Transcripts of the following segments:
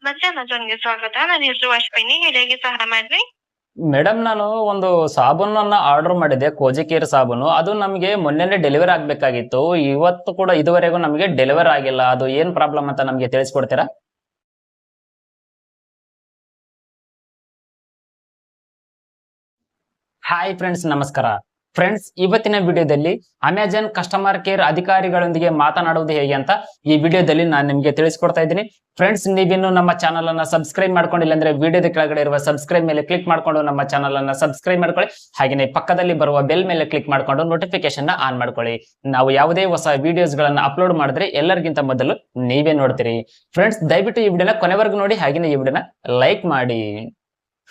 ಮತ್ತೆ ಅಮೆಜಾನ್‌ಗೆ ಸ್ವಾಗತ. ನನ್ನ ಹೆಸರು ಅಶ್ವಿನಿ. ಹೇಳಿ ಹೇಗೆ ಸಹಾಯ ಮಾಡ್ಲಿ? ಮೇಡಮ್, ನಾನು ಒಂದು ಸಾಬೂನನ್ನ ಆರ್ಡರ್ ಮಾಡಿದ್ದೆ, ಕೋಜಿಕೇರ್ ಸಾಬೂನು. ಅದು ನಮಗೆ ಮೊನ್ನೆನೇ ಡೆಲಿವರಿ ಆಗ್ಬೇಕಾಗಿತ್ತು. ಇವತ್ತು ಕೂಡ ಇದುವರೆಗೂ ನಮಗೆ ಡೆಲಿವರಿ ಆಗಿಲ್ಲ. ಅದು ಏನ್ ಪ್ರಾಬ್ಲಮ್ ಅಂತ ನಮಗೆ ತಿಳಿಸ್ಕೊಡ್ತೀರಾ? ಹಾಯ್ ಫ್ರೆಂಡ್ಸ್, ನಮಸ್ಕಾರ. ಫ್ರೆಂಡ್ಸ್, ಇವತ್ತಿನ ವಿಡಿಯೋದಲ್ಲಿ ಅಮೆಜಾನ್ ಕಸ್ಟಮರ್ ಕೇರ್ ಅಧಿಕಾರಿಗಳೊಂದಿಗೆ ಮಾತನಾಡುವುದು ಹೇಗೆ ಅಂತ ಈ ವಿಡಿಯೋದಲ್ಲಿ ನಾನು ನಿಮಗೆ ತಿಳಿಸ್ಕೊಡ್ತಾ ಇದ್ದೀನಿ. ಫ್ರೆಂಡ್ಸ್, ನೀವಿನ್ನು ನಮ್ಮ ಚಾನಲ್ ಅನ್ನ ಸಬ್ಸ್ಕ್ರೈಬ್ ಮಾಡ್ಕೊಂಡಿಲ್ಲ ಅಂದ್ರೆ ವಿಡಿಯೋದ ಕೆಳಗಡೆ ಇರುವ ಸಬ್ಸ್ಕ್ರೈಬ್ ಮೇಲೆ ಕ್ಲಿಕ್ ಮಾಡ್ಕೊಂಡು ನಮ್ಮ ಚಾನಲ್ ಅನ್ನ ಸಬ್ಸ್ಕ್ರೈಬ್ ಮಾಡ್ಕೊಳ್ಳಿ. ಹಾಗೆಯೇ ಪಕ್ಕದಲ್ಲಿ ಬರುವ ಬೆಲ್ ಮೇಲೆ ಕ್ಲಿಕ್ ಮಾಡ್ಕೊಂಡು ನೋಟಿಫಿಕೇಶನ್ ಆನ್ ಮಾಡ್ಕೊಳ್ಳಿ. ನಾವು ಯಾವುದೇ ಹೊಸ ವಿಡಿಯೋಸ್ ಗಳನ್ನ ಅಪ್ಲೋಡ್ ಮಾಡಿದ್ರೆ ಎಲ್ಲರಿಗಿಂತ ಮೊದಲು ನೀವೇ ನೋಡ್ತೀರಿ. ಫ್ರೆಂಡ್ಸ್, ದಯವಿಟ್ಟು ಈ ವಿಡಿಯೋನ ಕೊನೆವರೆಗೂ ನೋಡಿ, ಹಾಗೆಯೇ ಈ ವಿಡಿಯೋನ ಲೈಕ್ ಮಾಡಿ.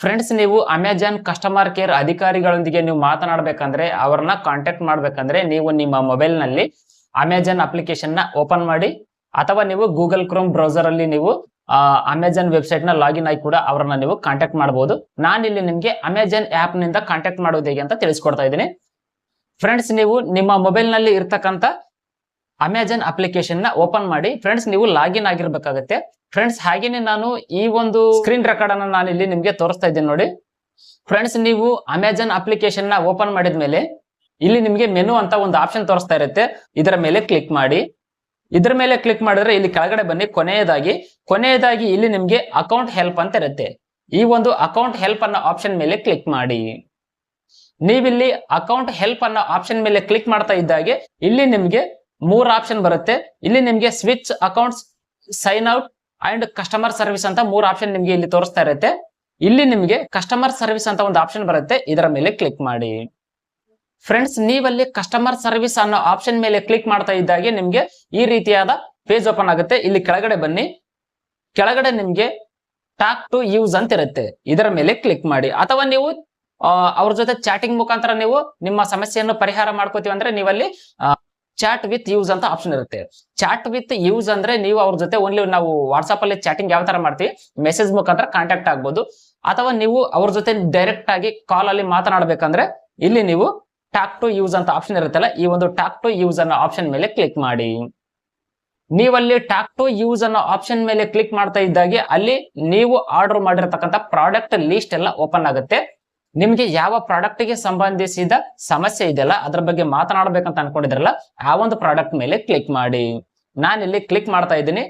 ಫ್ರೆಂಡ್ಸ್, ನೀವು ಅಮೆಜಾನ್ ಕಸ್ಟಮರ್ ಕೇರ್ ಅಧಿಕಾರಿಗಳೊಂದಿಗೆ ನೀವು ಮಾತನಾಡಬೇಕಂದ್ರೆ, ಅವರನ್ನ ಕಾಂಟ್ಯಾಕ್ಟ್ ಮಾಡ್ಬೇಕಂದ್ರೆ ನೀವು ನಿಮ್ಮ ಮೊಬೈಲ್ ನಲ್ಲಿ ಅಮೆಜಾನ್ ಅಪ್ಲಿಕೇಶನ್ ನ ಓಪನ್ ಮಾಡಿ, ಅಥವಾ ನೀವು ಗೂಗಲ್ ಕ್ರೋಮ್ ಬ್ರೌಸರ್ ಅಲ್ಲಿ ನೀವು ಅಮೆಜಾನ್ ವೆಬ್ಸೈಟ್ ನ ಲಾಗಿನ್ ಆಗಿ ಕೂಡ ಅವರನ್ನ ನೀವು ಕಾಂಟ್ಯಾಕ್ಟ್ ಮಾಡಬಹುದು. ನಾನಿಲ್ಲಿ ನಿಮ್ಗೆ ಅಮೆಜಾನ್ ಆಪ್ ನಿಂದ ಕಾಂಟ್ಯಾಕ್ಟ್ ಮಾಡೋದು ಹೇಗೆ ಅಂತ ತಿಳಿಸ್ಕೊಡ್ತಾ ಇದ್ದೀನಿ. ಫ್ರೆಂಡ್ಸ್, ನೀವು ನಿಮ್ಮ ಮೊಬೈಲ್ ನಲ್ಲಿ ಇರ್ತಕ್ಕಂಥ ಅಮೆಜಾನ್ ಅಪ್ಲಿಕೇಶನ್ ನ ಓಪನ್ ಮಾಡಿ. ಫ್ರೆಂಡ್ಸ್, ನೀವು ಲಾಗಿನ್ ಆಗಿರ್ಬೇಕಾಗತ್ತೆ. ಫ್ರೆಂಡ್ಸ್, ಹಾಗೇನೆ ನಾನು ಈ ಒಂದು ಸ್ಕ್ರೀನ್ ರೆಕಾರ್ಡ್ ಅನ್ನ ನಾನು ಇಲ್ಲಿ ನಿಮ್ಗೆ ತೋರಿಸ್ತಾ ಇದ್ದೀನಿ ನೋಡಿ. ಫ್ರೆಂಡ್ಸ್, ನೀವು ಅಮೆಜಾನ್ ಅಪ್ಲಿಕೇಶನ್ ನ ಓಪನ್ ಮಾಡಿದ್ಮೇಲೆ ಇಲ್ಲಿ ನಿಮ್ಗೆ ಮೆನು ಅಂತ ಒಂದು ಆಪ್ಷನ್ ತೋರಿಸ್ತಾ ಇರುತ್ತೆ. ಇದರ ಮೇಲೆ ಕ್ಲಿಕ್ ಮಾಡಿ. ಇದರ ಮೇಲೆ ಕ್ಲಿಕ್ ಮಾಡಿದ್ರೆ ಇಲ್ಲಿ ಕೆಳಗಡೆ ಬನ್ನಿ. ಕೊನೆಯದಾಗಿ ಇಲ್ಲಿ ನಿಮ್ಗೆ ಅಕೌಂಟ್ ಹೆಲ್ಪ್ ಅಂತ ಇರುತ್ತೆ. ಈ ಒಂದು ಅಕೌಂಟ್ ಹೆಲ್ಪ್ ಅನ್ನೋ ಆಪ್ಷನ್ ಮೇಲೆ ಕ್ಲಿಕ್ ಮಾಡಿ. ನೀವಿಲ್ಲಿ ಅಕೌಂಟ್ ಹೆಲ್ಪ್ ಅನ್ನೋ ಆಪ್ಷನ್ ಮೇಲೆ ಕ್ಲಿಕ್ ಮಾಡ್ತಾ ಇದ್ದಾಗೆ ಇಲ್ಲಿ ನಿಮ್ಗೆ 3 ಆಪ್ಷನ್ ಬರುತ್ತೆ. ಇಲ್ಲಿ ನಿಮ್ಗೆ switch accounts, sign out and customer service ಅಂತ 3 ಆಪ್ಷನ್ ನಿಮ್ಗೆ ಇಲ್ಲಿ ತೋರಿಸ್ತಾ ಇರುತ್ತೆ. ಇಲ್ಲಿ ನಿಮ್ಗೆ ಕಸ್ಟಮರ್ ಸರ್ವಿಸ್ ಅಂತ ಒಂದು ಆಪ್ಷನ್ ಬರುತ್ತೆ. ಇದರ ಮೇಲೆ ಕ್ಲಿಕ್ ಮಾಡಿ. ಫ್ರೆಂಡ್ಸ್, ನೀವಲ್ಲಿ ಕಸ್ಟಮರ್ ಸರ್ವಿಸ್ ಅನ್ನೋ ಆಪ್ಷನ್ ಮೇಲೆ ಕ್ಲಿಕ್ ಮಾಡ್ತಾ ಇದ್ದಾಗೆ ನಿಮ್ಗೆ ಈ ರೀತಿಯಾದ ಪೇಜ್ ಓಪನ್ ಆಗುತ್ತೆ. ಇಲ್ಲಿ ಕೆಳಗಡೆ ಬನ್ನಿ. ಕೆಳಗಡೆ ನಿಮ್ಗೆ ಟಾಕ್ ಟು ಯೂಸ್ ಅಂತ ಇರುತ್ತೆ. ಇದರ ಮೇಲೆ ಕ್ಲಿಕ್ ಮಾಡಿ. ಅಥವಾ ನೀವು ಅವ್ರ ಜೊತೆ ಚಾಟಿಂಗ್ ಮುಖಾಂತರ ನೀವು ನಿಮ್ಮ ಸಮಸ್ಯೆಯನ್ನು ಪರಿಹಾರ ಮಾಡ್ಕೋತೀವಿ ಅಂದ್ರೆ ನೀವಲ್ಲಿ ಚಾಟ್ ವಿತ್ ಯೂಸ್ ಅಂತ ಆಪ್ಷನ್ ಇರುತ್ತೆ. ಚಾಟ್ ವಿತ್ ಯೂಸ್ ಅಂದ್ರೆ ನೀವು ಅವ್ರ ಜೊತೆ ಓನ್ಲಿ ನಾವು ವಾಟ್ಸ್ಆಪ್ ಅಲ್ಲಿ ಚಾಟಿಂಗ್ ಯಾವ ತರ ಮಾಡ್ತೀವಿ, ಮೆಸೇಜ್ ಮುಖಾಂತರ ಕಾಂಟ್ಯಾಕ್ಟ್ ಆಗ್ಬೋದು. ಅಥವಾ ನೀವು ಅವ್ರ ಜೊತೆ ಡೈರೆಕ್ಟ್ ಆಗಿ ಕಾಲ್ ಅಲ್ಲಿ ಮಾತನಾಡಬೇಕಂದ್ರೆ ಇಲ್ಲಿ ನೀವು ಟಾಕ್ ಟು ಯೂಸ್ ಅಂತ ಆಪ್ಷನ್ ಇರುತ್ತಲ್ಲ, ಈ ಒಂದು ಟಾಕ್ ಟು ಯೂಸ್ ಅನ್ನೋ ಆಪ್ಷನ್ ಮೇಲೆ ಕ್ಲಿಕ್ ಮಾಡಿ. ನೀವಲ್ಲಿ ಟಾಕ್ ಟು ಯೂಸ್ ಅನ್ನೋ ಆಪ್ಷನ್ ಮೇಲೆ ಕ್ಲಿಕ್ ಮಾಡ್ತಾ ಇದ್ದಾಗೆ ಅಲ್ಲಿ ನೀವು ಆರ್ಡರ್ ಮಾಡಿರತಕ್ಕಂಥ ಪ್ರಾಡಕ್ಟ್ ಲಿಸ್ಟ್ ಎಲ್ಲ ಓಪನ್ ಆಗುತ್ತೆ. ನಿಮ್ಗೆ ಯಾವ ಪ್ರಾಡಕ್ಟ್ ಗೆ ಸಂಬಂಧಿಸಿದ ಸಮಸ್ಯೆ ಇದೆಯಲ್ಲ ಅದ್ರ ಬಗ್ಗೆ ಮಾತನಾಡಬೇಕಂತ ಅನ್ಕೊಂಡಿದ್ರಲ್ಲ, ಆ ಒಂದು ಪ್ರಾಡಕ್ಟ್ ಮೇಲೆ ಕ್ಲಿಕ್ ಮಾಡಿ. ನಾನಿಲ್ಲಿ ಕ್ಲಿಕ್ ಮಾಡ್ತಾ ಇದ್ದೀನಿ.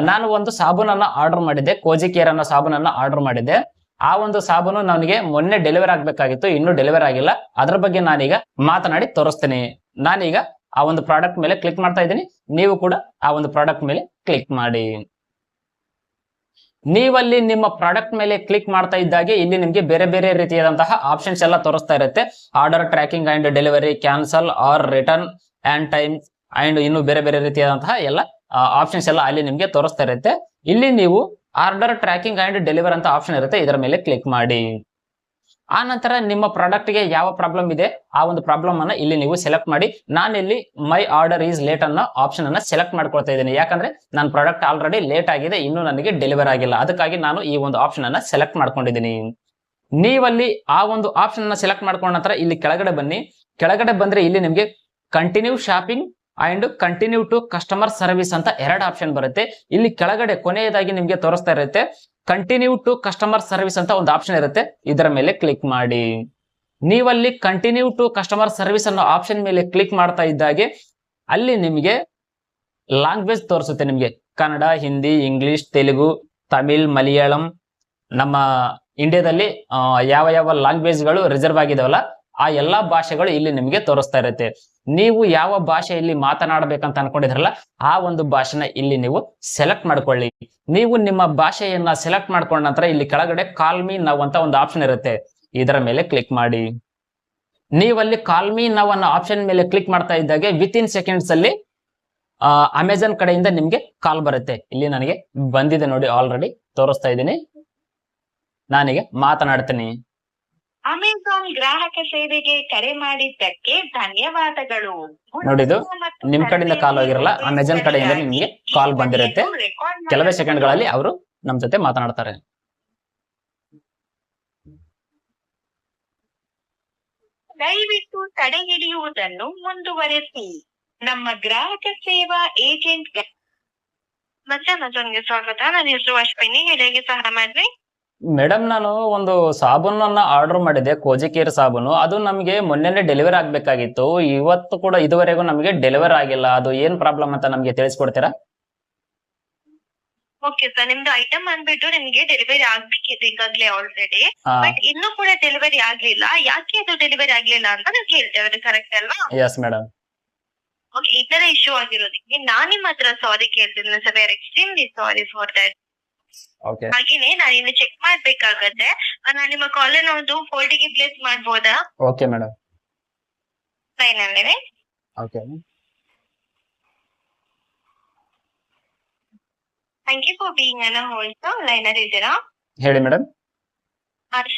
ನಾನು ಒಂದು ಸಾಬೂನನ್ನ ಆರ್ಡರ್ ಮಾಡಿದ್ದೆ, ಕೋಜಿಕೇರ್ ಅನ್ನೋ ಸಾಬೂನನ್ನ ಆರ್ಡರ್ ಮಾಡಿದ್ದೆ. ಆ ಒಂದು ಸಾಬೂನು ನನಗೆ ಮೊನ್ನೆ ಡೆಲಿವರಿ ಆಗ್ಬೇಕಾಗಿತ್ತು, ಇನ್ನೂ ಡೆಲಿವರಿ ಆಗಿಲ್ಲ. ಅದ್ರ ಬಗ್ಗೆ ನಾನೀಗ ಮಾತನಾಡಿ ತೋರಿಸ್ತೀನಿ. ನಾನೀಗ ಆ ಒಂದು ಪ್ರಾಡಕ್ಟ್ ಮೇಲೆ ಕ್ಲಿಕ್ ಮಾಡ್ತಾ ಇದ್ದೀನಿ. ನೀವು ಕೂಡ ಆ ಒಂದು ಪ್ರಾಡಕ್ಟ್ ಮೇಲೆ ಕ್ಲಿಕ್ ಮಾಡಿ. ನೀವಲ್ಲಿ ನಿಮ್ಮ ಪ್ರಾಡಕ್ಟ್ ಮೇಲೆ ಕ್ಲಿಕ್ ಮಾಡ್ತಾ ಇದ್ದಾಗೆ ಇಲ್ಲಿ ನಿಮ್ಗೆ ಬೇರೆ ಬೇರೆ ರೀತಿಯಾದಂತಹ ಆಪ್ಷನ್ಸ್ ಎಲ್ಲ ತೋರಿಸ್ತಾ ಇರುತ್ತೆ. Order tracking and delivery, cancel or return and time and ಇನ್ನು ಬೇರೆ ಬೇರೆ ರೀತಿಯಾದಂತಹ ಎಲ್ಲ ಆಪ್ಷನ್ಸ್ ಎಲ್ಲ ಅಲ್ಲಿ ನಿಮ್ಗೆ ತೋರಿಸ್ತಾ ಇರುತ್ತೆ. ಇಲ್ಲಿ ನೀವು ಆರ್ಡರ್ ಟ್ರ್ಯಾಕಿಂಗ್ ಅಂಡ್ ಡೆಲಿವರಿ ಅಂತ ಆಪ್ಷನ್ ಇರುತ್ತೆ. ಇದರ ಮೇಲೆ ಕ್ಲಿಕ್ ಮಾಡಿ. ಆ ನಂತರ ನಿಮ್ಮ ಪ್ರಾಡಕ್ಟ್ ಗೆ ಯಾವ ಪ್ರಾಬ್ಲಮ್ ಇದೆ ಆ ಒಂದು ಪ್ರಾಬ್ಲಮ್ ಅನ್ನ ಇಲ್ಲಿ ನೀವು ಸೆಲೆಕ್ಟ್ ಮಾಡಿ. ನಾನಿಲ್ಲಿ ಮೈ ಆರ್ಡರ್ ಈಸ್ ಲೇಟ್ ಅನ್ನೋ ಆಪ್ಷನ್ ಅನ್ನ ಸೆಲೆಕ್ಟ್ ಮಾಡ್ಕೊಳ್ತಾ ಇದ್ದೀನಿ. ಯಾಕಂದ್ರೆ ನನ್ನ ಪ್ರಾಡಕ್ಟ್ ಆಲ್ರೆಡಿ ಲೇಟ್ ಆಗಿದೆ, ಇನ್ನು ನನಗೆ ಡೆಲಿವರಿ ಆಗಿಲ್ಲ. ಅದಕ್ಕಾಗಿ ನಾನು ಈ ಒಂದು ಆಪ್ಷನ್ ಅನ್ನ ಸೆಲೆಕ್ಟ್ ಮಾಡ್ಕೊಂಡಿದ್ದೀನಿ. ನೀವಲ್ಲಿ ಆ ಒಂದು ಆಪ್ಷನ್ ಅನ್ನ ಸೆಲೆಕ್ಟ್ ಮಾಡ್ಕೊಂಡ ನಂತರ ಇಲ್ಲಿ ಕೆಳಗಡೆ ಬನ್ನಿ. ಕೆಳಗಡೆ ಬಂದ್ರೆ ಇಲ್ಲಿ ನಿಮ್ಗೆ continue shopping and continue to customer service ಅಂತ 2 ಆಪ್ಷನ್ ಬರುತ್ತೆ. ಇಲ್ಲಿ ಕೆಳಗಡೆ ಕೊನೆಯದಾಗಿ ನಿಮ್ಗೆ ತೋರಿಸ್ತಾ ಇರುತ್ತೆ ಕಂಟಿನ್ಯೂ ಟು ಕಸ್ಟಮರ್ ಸರ್ವಿಸ್ ಅಂತ ಒಂದು ಆಪ್ಷನ್ ಇರುತ್ತೆ. ಇದರ ಮೇಲೆ ಕ್ಲಿಕ್ ಮಾಡಿ. ನೀವಲ್ಲಿ ಕಂಟಿನ್ಯೂ ಟು ಕಸ್ಟಮರ್ ಸರ್ವಿಸ್ ಅನ್ನೋ ಆಪ್ಷನ್ ಮೇಲೆ ಕ್ಲಿಕ್ ಮಾಡ್ತಾ ಇದ್ದಾಗೆ ಅಲ್ಲಿ ನಿಮಗೆ ಲ್ಯಾಂಗ್ವೇಜ್ ತೋರಿಸುತ್ತೆ. ನಿಮ್ಗೆ ಕನ್ನಡ, ಹಿಂದಿ, ಇಂಗ್ಲಿಷ್, ತೆಲುಗು, ತಮಿಳ್, ಮಲಯಾಳಂ, ನಮ್ಮ ಇಂಡಿಯಾದಲ್ಲಿ ಯಾವ ಯಾವ ಲ್ಯಾಂಗ್ವೇಜ್ಗಳು ರಿಸರ್ವ್ ಆಗಿದಾವಲ್ಲ ಆ ಎಲ್ಲಾ ಭಾಷೆಗಳು ಇಲ್ಲಿ ನಿಮ್ಗೆ ತೋರಿಸ್ತಾ ಇರುತ್ತೆ. ನೀವು ಯಾವ ಭಾಷೆಯಲ್ಲಿ ಮಾತನಾಡಬೇಕಂತ ಅನ್ಕೊಂಡಿದ್ರಲ್ಲ ಆ ಒಂದು ಭಾಷೆನ ಇಲ್ಲಿ ನೀವು ಸೆಲೆಕ್ಟ್ ಮಾಡ್ಕೊಳ್ಳಿ. ನೀವು ನಿಮ್ಮ ಭಾಷೆಯನ್ನ ಸೆಲೆಕ್ಟ್ ಮಾಡ್ಕೊಂಡ ನಂತರ ಇಲ್ಲಿ ಕೆಳಗಡೆ ಕಾಲ್ ಮೀ ನೌ ಅಂತ ಒಂದು ಆಪ್ಷನ್ ಇರುತ್ತೆ. ಇದರ ಮೇಲೆ ಕ್ಲಿಕ್ ಮಾಡಿ. ನೀವಲ್ಲಿ ಕಾಲ್ ಮೀ ನೌ ಅನ್ನೋ ಆಪ್ಷನ್ ಮೇಲೆ ಕ್ಲಿಕ್ ಮಾಡ್ತಾ ಇದ್ದಾಗೆ ವಿತ್ ಇನ್ ಸೆಕೆಂಡ್ಸ್ ಅಲ್ಲಿ ಅಮೆಜಾನ್ ಕಡೆಯಿಂದ ನಿಮ್ಗೆ ಕಾಲ್ ಬರುತ್ತೆ. ಇಲ್ಲಿ ನನಗೆ ಬಂದಿದೆ ನೋಡಿ, ಆಲ್ರೆಡಿ ತೋರಿಸ್ತಾ ಇದ್ದೀನಿ. ನಾನೀಗ ಮಾತನಾಡ್ತೀನಿ. ಅಮೆಜಾನ್ ಗ್ರಾಹಕ ಸೇವೆಗೆ ಕರೆ ಮಾಡಿದ್ದಕ್ಕೆ ಧನ್ಯವಾದಗಳು. ನೋಡಿದು ನಿಮ್ ಕಡೆಯಿಂದ ಕಾಲ್ ಹೋಗಿರಲ್ಲ, ಅಮೆಜಾನ್ ಕಡೆಯಿಂದ ನಿಮ್ಗೆ ಕಾಲ್ ಬಂದಿರುತ್ತೆ. ಕೆಲವೇ ಸೆಕೆಂಡ್ಗಳಲ್ಲಿ ಅವರು ನಮ್ ಜೊತೆ ಮಾತನಾಡ್ತಾರೆ. ದಯವಿಟ್ಟು ತಡೆ ಹಿಡಿಯುವುದನ್ನು ಮುಂದುವರೆಸಿ. ನಮ್ಮ ಗ್ರಾಹಕ ಸೇವಾ ಏಜೆಂಟ್ ಮತ್ತೆ ಅಮೆಜಾನ್ಗೆ ಸ್ವಾಗತ. ನನ್ನ ಹೆಸರು ಅಶ್ವಿನಿ. ಹೇಳಿ ಹೇಗೆ ಸಹಾಯ ಮಾಡ್ಲಿ? ಮೇಡಮ್, ನಾನು ಒಂದು ಸಾಬೂನನ್ನ ಆರ್ಡರ್ ಮಾಡಿದೆ, ಕೋಜಿಕೇರ್ ಸಾಬೂನು. ಅದು ನಮಗೆ ಮೊನ್ನೆನೆ ಡೆಲಿವರಿ ಆಗ್ಬೇಕಾಗಿತ್ತು. ಇವತ್ತು ಕೂಡ ಇದುವರೆಗೂ ನಮಗೆ ಡೆಲಿವರಿ ಆಗಿಲ್ಲ. ಅದು ಏನ್ ಪ್ರಾಬ್ಲಮ್ ಅಂತ ನಮಗೆ ತಿಳಿಸ್ಕೊಡ್ತೀರಾ? ಓಕೆ ಸರ್, ನಿಮ್ದು ಐಟಮ್ ಅಂದ್ಬಿಟ್ಟು ನಿಮ್ಗೆ ಡೆಲಿವರಿ ಆಗ್ಬೇಕಿತ್ತು ಈಗಾಗ್ಲೇ ಆಲ್ರೆಡಿ. ಹಾ. ಬಟ್ ಇನ್ನೂ ಕೂಡ ಡೆಲಿವರಿ ಆಗ್ಲಿಲ್ಲ. ಯಾಕೆ ಅದು ಡೆಲಿವರಿ ಆಗ್ಲಿಲ್ಲ ಅಂತ ನಾವು ಕೇಳ್ತೇವೆ, ಕರೆಕ್ಟ್ ಅಲ್ವಾ? Yes madam. ಓಕೆ, ಈ ತರ ಇಶ್ಯೂ ಆಗಿರೋದಕ್ಕೆ ನಾನ್ ನಿಮ್ಮ ಹತ್ರ ಸಾರಿ ಕೇಳ್ತೀನಿ sir. We are extremely sorry for that. Okay. ಹಾಗೇನೆ ನಾನು ಇನ್ನು ಚೆಕ್ ಮಾಡ್ಬೇಕಾಗತ್ತೆ. ನಾನು ನಿಮ್ಮ ಕಾಲ್ ಅನ್ನು ಒಂದು ಫೋಲ್ಡಿಗೆ ಪ್ಲೇಸ್ ಮಾಡ್ಬೋದಾ? Okay madam. ಲೈನ್ ಅಲ್ಲಿ. Okay. Thank you for being on hold. Sir line ಅಲ್ಲಿ ಇದ್ದೀರಾ? ಹೇಳಿ ಮೇಡಮ್.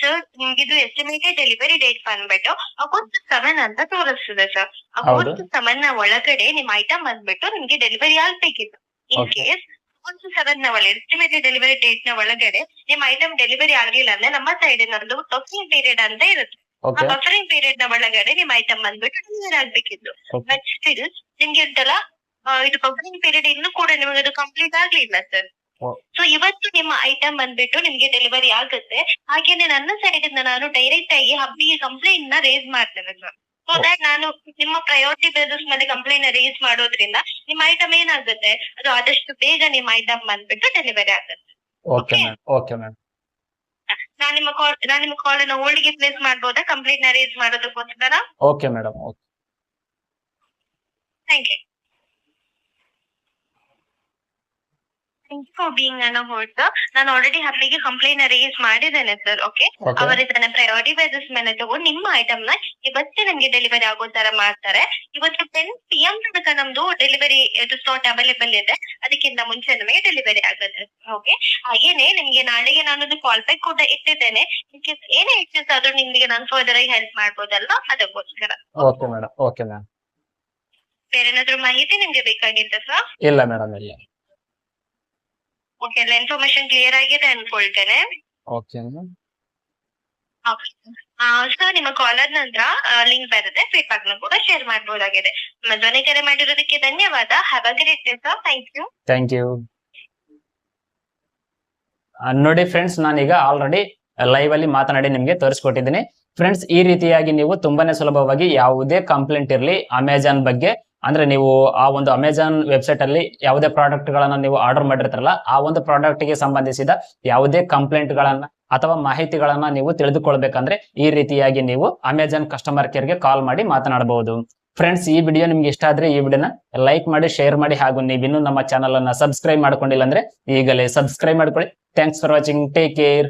ಸರ್, ನಿಮ್ಗಿದು ಎಸ್ಟಿಮೇಟೆಡ್ ಡೆಲಿವರಿ ಡೇಟ್ ಬಂದ್ಬಿಟ್ಟು ಆಗಸ್ಟ್ 7 ಅಂತ ತೋರಿಸ್ತಿದೆ ಸರ್. ಹೌದು. ಆಗಸ್ಟ್ 7 ನ ಒಳಗಡೆ ನಿಮ್ ಐಟಮ್ ಬಂದ್ಬಿಟ್ಟು ನಿಮ್ಗೆ ಡೆಲಿವರಿ ಆಗ್ಬೇಕಿತ್ತು. ಇನ್ Okay. ಕೇಸ್ ಆಗಸ್ಟ್ 7 ನ ಒಳಗೆ ಎಸ್ಟಿಮೇಟೆಡ್ ಡೆಲಿವರಿ ಡೇಟ್ ನ ಒಳಗಡೆ ನಿಮ್ ಐಟಮ್ ಡೆಲಿವರಿ ಆಗಿಲ್ಲ ಅಂದ್ರೆ ನಮ್ಮ ಸೈಡ್ ನಮ್ದು ಬಫರಿಂಗ್ ಪೀರಿಯಡ್ ಅಂತ ಇರುತ್ತೆ. ಆ ಓಕೆ. ಬಫರಿಂಗ್ ಪೀರಿಯಡ್ ನ ಒಳಗಡೆ ನಿಮ್ ಐಟಮ್ ಬಂದ್ಬಿಟ್ಟು ಡೆಲಿವರಿ ಆಗ್ಬೇಕಿತ್ತು. Okay. ಬಟ್ ಸ್ಟಿಲ್ ನಿಮ್ಗೆ ಉಂಟಲ್ಲ, ಇದು ಬಫರಿಂಗ್ ಪೀರಿಯಡ್ ಇನ್ನೂ ಕೂಡ ನಿಮಗೆ ಅದು ಕಂಪ್ಲೀಟ್ ಆಗ್ಲಿಲ್ಲ ಸರ್. ಓ. ಸೊ ಇವತ್ತು ನಿಮ್ಮ ಐಟಮ್ ಬಂದ್ಬಿಟ್ಟು ನಿಮ್ಗೆ ಡೆಲಿವರಿ ಆಗುತ್ತೆ. ಹಾಗೇನೆ ನನ್ನ ಸೈಡ್ ಇಂದ ನಾನು ಡೈರೆಕ್ಟ್ ಆಗಿ ಹಬ್ಬಿಗೆ ಕಂಪ್ಲೇಂಟ್ ನ ರೇಸ್ ಮಾಡ್ತೇನೆ ಸರ್. ಸೊ ದಟ್ ನಾನು ನಿಮ್ಮ ಪ್ರಯಾರಿಟಿ ಬೇಸಿಸ್ ಮೇಲೆ ಕಂಪ್ಲೇಂಟ್ ನ ರೇಸ್ ಮಾಡೋದ್ರಿಂದ ನಿಮ್ಮ ಐಟಮ್ ಏನಾಗುತ್ತೆ, ಅದು ಆದಷ್ಟು ಬೇಗ ನಿಮ್ಮ ಐಟಮ್ ಬಂದ್ಬಿಟ್ಟು ಡೆಲಿವರಿ ಆಗುತ್ತೆ. Okay ma'am. Okay ma'am. ನಾನು ನಿಮ್ಮ ಕಾಲ್ ಅನ್ನು ಹೋಲ್ಡ್ಗೆ ಪ್ಲೇಸ್ ಮಾಡ್ಬೋದಾ ಕಂಪ್ಲೇಂಟ್ ನ ರೇಸ್ ಮಾಡೋದಕ್ಕೋಸ್ಕರ? Okay madam. Okay. Thank you. Thank you for being on hold sir. ನಾನು ಆಲ್ರೆಡಿ ಹಬ್ಬಿಗೆ ಕಂಪ್ಲೇಂಟ್ ನ ರೇಸ್ ಮಾಡಿದ್ದೇನೆ ಸರ್. Okay, Okay. ಅವರು ಇದನ್ನ ಪ್ರಯಾರಿಟಿ ಬೇಸಿಸ್ ಮೇಲೆ ತಗೊಂಡು ನಿಮ್ಮ ಐಟಮ್ ನ ಇವತ್ತೇ ನಮ್ಗೆ ಡೆಲಿವರಿ ಆಗೋ ತರ ಮಾಡ್ತಾರೆ. ಇವತ್ತು 10 PM ತನಕ ನಮ್ದು ಡೆಲಿವರಿ ಸ್ಲಾಟ್ ಅವೈಲೇಬಲ್ ಇದೆ. ಅದಕ್ಕಿಂತ ಮುಂಚೆ ನಮಗೆ ಡೆಲಿವರಿ ಆಗುತ್ತೆ. ಓಕೆ, ಹಾಗೇನೆ ನಿಮ್ಗೆ ನಾಳೆಗೆ ನಾನೊಂದು ಕಾಲ್ ಬ್ಯಾಕ್ ಕೂಡ ಇಟ್ಟಿದ್ದೇನೆ. ಇನ್ ಕೇಸ್ ಏನೇ ಇಶ್ಯೂಸ್ ಆದ್ರೂ ನಿಮ್ಗೆ ನಾನು ಫರ್ದರ್ ಆಗಿ ಹೆಲ್ಪ್ ಮಾಡ್ಬೋದಲ್ವಾ, ಅದಕ್ಕೋಸ್ಕರ. Okay madam. Okay ma'am. ಬೇರೆ ಏನಾದ್ರು ಮಾಹಿತಿ ನಿಮ್ಗೆ ಬೇಕಾಗಿತ್ತ ಸರ್? ಇಲ್ಲ ಮೇಡಮ್, ಇಲ್ಲ. ಓಕೆ, ಎಲ್ಲ ಇನ್ಫಾರ್ಮೇಶನ್ ಕ್ಲಿಯರ್ ಆಗಿದೆ ಅನ್ಕೊಳ್ತೇನೆ. Okay ma'am. ಸರ್, ನಿಮ್ಮ ಕಾಲರ್ ನಂತರ ಲಿಂಕ್ ಬರುತ್ತೆ, ಫೀಡ್ಬ್ಯಾಕ್ ನ ಕೂಡ ಶೇರ್ ಮಾಡಬಹುದಾಗಿದೆ. ನಮ್ಮ ಧ್ವನಿ ಕರೆ ಮಾಡಿರೋದಕ್ಕೆ ಧನ್ಯವಾದ. Have a great day sir. Thank you. Thank you. ನೋಡಿ ಫ್ರೆಂಡ್ಸ್, ನಾನೀಗ ಆಲ್ರೆಡಿ ಲೈವ್ ಅಲ್ಲಿ ಮಾತನಾಡಿ ನಿಮಗೆ ತೋರಿಸ್ಕೊಟ್ಟಿದ್ದೀನಿ. ಫ್ರೆಂಡ್ಸ್, ಈ ರೀತಿಯಾಗಿ ನೀವು ತುಂಬಾನೇ ಸುಲಭವಾಗಿ ಯಾವುದೇ ಕಂಪ್ಲೇಂಟ್ ಇರಲಿ ಅಮೆಜಾನ್ ಬಗ್ಗೆ, ಅಂದ್ರೆ ನೀವು ಆ ಒಂದು ಅಮೆಜಾನ್ ವೆಬ್ಸೈಟ್ ಅಲ್ಲಿ ಯಾವುದೇ ಪ್ರಾಡಕ್ಟ್ ಗಳನ್ನ ನೀವು ಆರ್ಡರ್ ಮಾಡಿರ್ತಾರಲ್ಲ, ಆ ಒಂದು ಪ್ರಾಡಕ್ಟ್ ಗೆ ಸಂಬಂಧಿಸಿದ ಯಾವುದೇ ಕಂಪ್ಲೇಂಟ್ ಗಳನ್ನ ಅಥವಾ ಮಾಹಿತಿಗಳನ್ನ ನೀವು ತಿಳಿದುಕೊಳ್ಬೇಕಂದ್ರೆ ಈ ರೀತಿಯಾಗಿ ನೀವು ಅಮೆಜಾನ್ ಕಸ್ಟಮರ್ ಕೇರ್ ಗೆ ಕಾಲ್ ಮಾಡಿ ಮಾತನಾಡಬಹುದು. ಫ್ರೆಂಡ್ಸ್, ಈ ವಿಡಿಯೋ ನಿಮ್ಗೆ ಇಷ್ಟ ಆದ್ರೆ ಈ ವಿಡಿಯೋನ ಲೈಕ್ ಮಾಡಿ, ಶೇರ್ ಮಾಡಿ, ಹಾಗೂ ನೀವಿನ್ನೂ ನಮ್ಮ ಚಾನಲ್ ಅನ್ನ ಸಬ್ಸ್ಕ್ರೈಬ್ ಮಾಡ್ಕೊಂಡಿಲ್ಲ ಅಂದ್ರೆ ಈಗಲೇ ಸಬ್ಸ್ಕ್ರೈಬ್ ಮಾಡ್ಕೊಳ್ಳಿ. Thanks for watching. Take care.